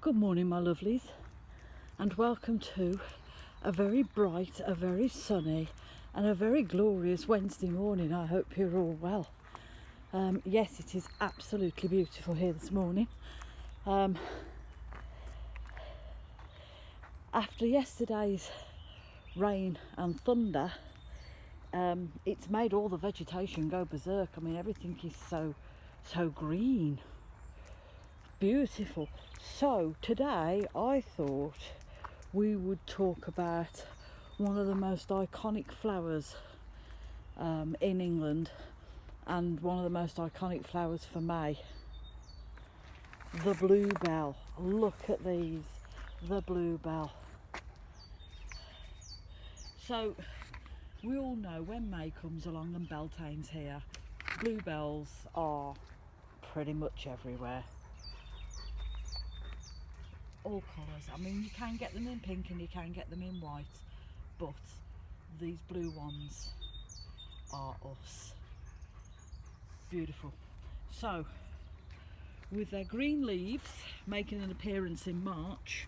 Good morning, my lovelies, and welcome to a very bright, a very sunny and a very glorious Wednesday morning. I hope you're all well. Yes, it is absolutely beautiful here this morning. After yesterday's rain and thunder, it's made all the vegetation go berserk. I mean, everything is so green, beautiful. So today I thought we would talk about one of the most iconic flowers in England, and one of the most iconic flowers for May, the bluebell. Look at these, the bluebell. So we all know when May comes along and Beltane's here, bluebells are pretty much everywhere. All colours. I mean, you can get them in pink and you can get them in white, but these blue ones are us. Beautiful. So with their green leaves making an appearance in March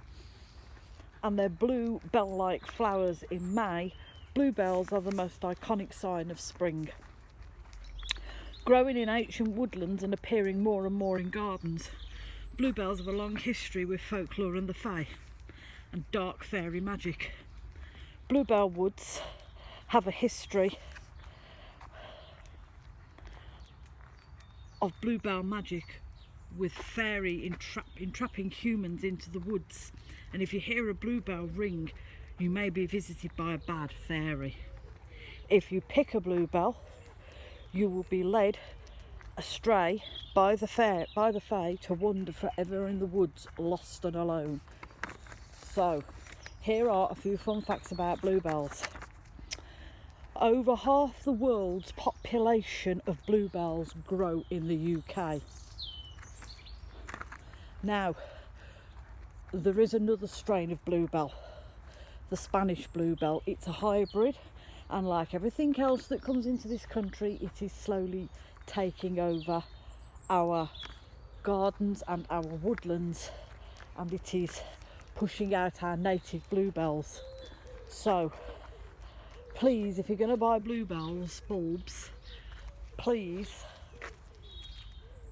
and their blue bell-like flowers in May, bluebells are the most iconic sign of spring. Growing in ancient woodlands and appearing more and more in gardens, bluebells have a long history with folklore and the fae and dark fairy magic. Bluebell woods have a history of bluebell magic, with fairy entrapping humans into the woods, and if you hear a bluebell ring, you may be visited by a bad fairy. If you pick a bluebell, you will be led astray by the fae to wander forever in the woods, lost and alone. So here are a few fun facts about bluebells. Over half the world's population of bluebells grow in the UK. Now, there is another strain of bluebell, the Spanish bluebell. It's a hybrid, and like everything else that comes into this country, it is slowly taking over our gardens and our woodlands, and it is pushing out our native bluebells. So please, if you're going to buy bluebells bulbs, please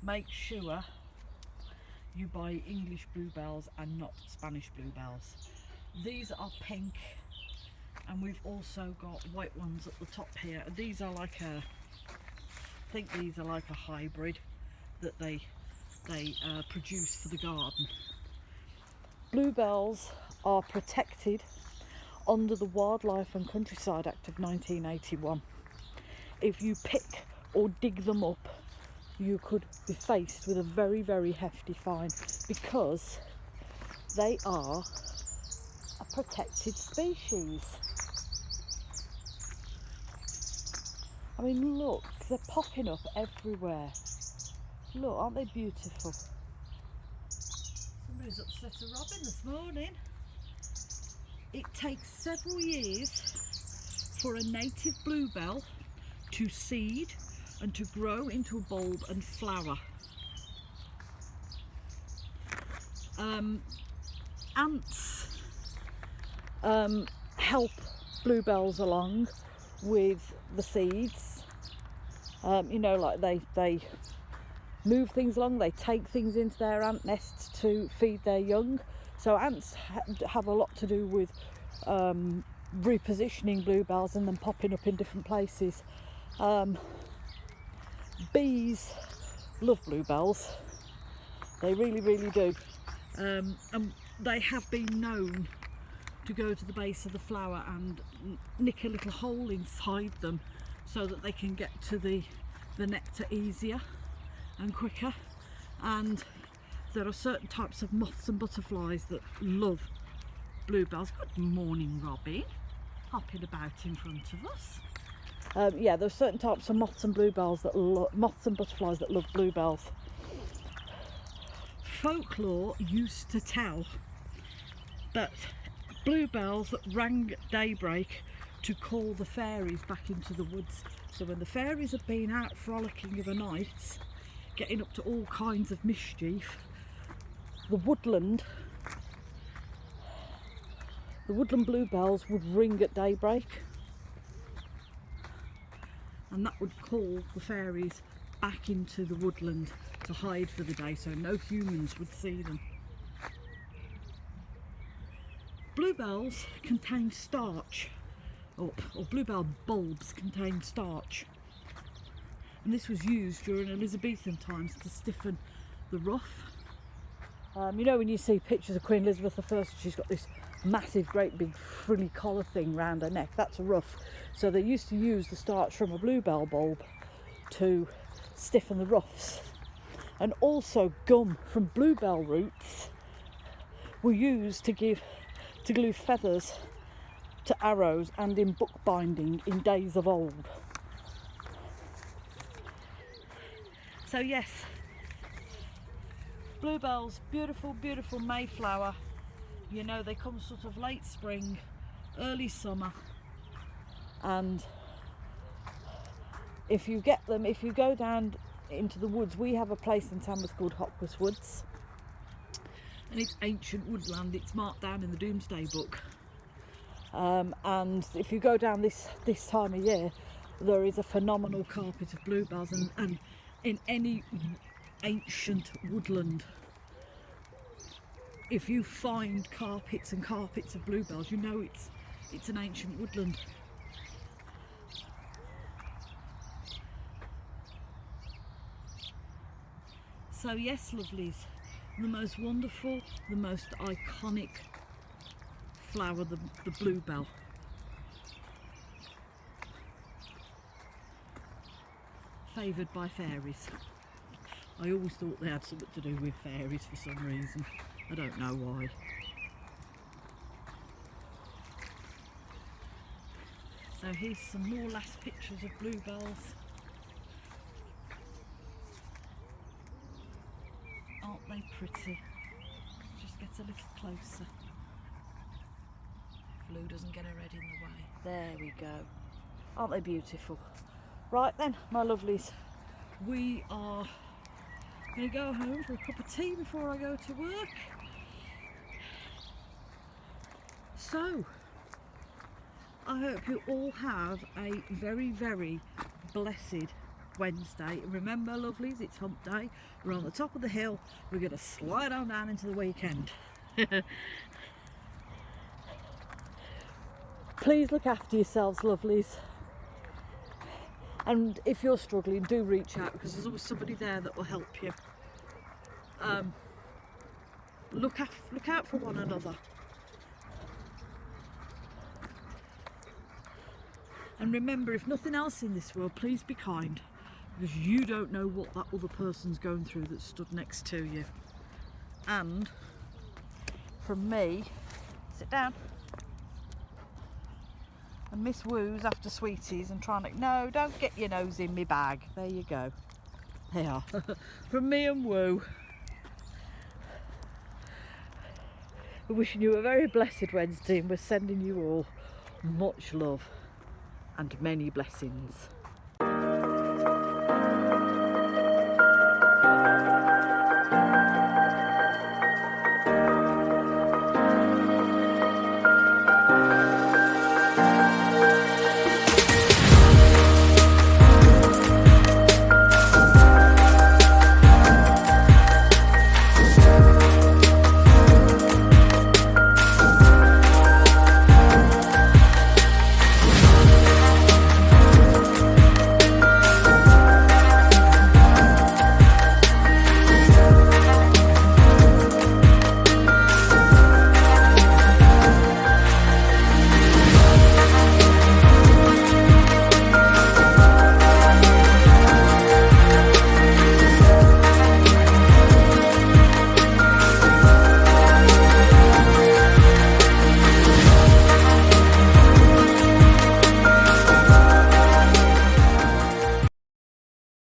make sure you buy English bluebells and not Spanish bluebells. These are pink, and we've also got white ones at the top here. These are like I think these are like a hybrid that they produce for the garden. Bluebells are protected under the Wildlife and Countryside Act of 1981. If you pick or dig them up, you could be faced with a very, very hefty fine, because they are a protected species. I mean, look, they're popping up everywhere. Look, aren't they beautiful? Somebody's upset a robin this morning. It takes several years for a native bluebell to seed and to grow into a bulb and flower. Ants help bluebells along with the seeds. You know, like they move things along, they take things into their ant nests to feed their young. So ants have a lot to do with repositioning bluebells and then popping up in different places. Bees love bluebells, they really, really do. And they have been known to go to the base of the flower and nick a little hole inside them so that they can get to the nectar easier and quicker. And there are certain types of moths and butterflies that love bluebells. Good morning, Robin, hopping about in front of us. Yeah, there are certain types of moths and bluebells that moths and butterflies that love bluebells. Folklore used to tell that bluebells rang at daybreak to call the fairies back into the woods. So when the fairies have been out frolicking of a night, getting up to all kinds of mischief, the woodland the woodland bluebells would ring at daybreak, and that would call the fairies back into the woodland to hide for the day, so no humans would see them. Bluebells contain starch, or bluebell bulbs contain starch, and this was used during Elizabethan times to stiffen the ruff. You know, when you see pictures of Queen Elizabeth I, she's got this massive, great big frilly collar thing round her neck. That's a ruff. So they used to use the starch from a bluebell bulb to stiffen the ruffs. And also gum from bluebell roots were used to glue feathers to arrows and in bookbinding in days of old. So yes, bluebells, beautiful, beautiful Mayflower. You know, they come sort of late spring, early summer, and if you get them, if you go down into the woods, we have a place in Tamworth called Hopworth Woods, and it's ancient woodland. It's marked down in the Domesday Book, and if you go down this time of year, there is a phenomenal carpet of bluebells, and in any ancient woodland, if you find carpets and carpets of bluebells, you know it's an ancient woodland. So yes, lovelies, the most wonderful, the most iconic flower, the bluebell. Favoured by fairies. I always thought they had something to do with fairies for some reason. I don't know why. So here's some more last pictures of bluebells. Aren't they pretty? Just get a little closer. Blue doesn't get her head in the way. There we go. Aren't they beautiful? Right then, my lovelies, we are going to go home for a cup of tea before I go to work. So, I hope you all have a very, very blessed Wednesday. Remember, lovelies, it's hump day. We're on the top of the hill. We're going to slide on down into the weekend. Please look after yourselves, lovelies. And if you're struggling, do reach out, because there's always somebody there that will help you. Look out for one another. And remember, if nothing else in this world, please be kind, because you don't know what that other person's going through that stood next to you. And from me, sit down. And Miss Woos after sweeties and trying to, no, don't get your nose in me bag. There you go. They are. From me and Woo. We're wishing you a very blessed Wednesday, and we're sending you all much love and many blessings.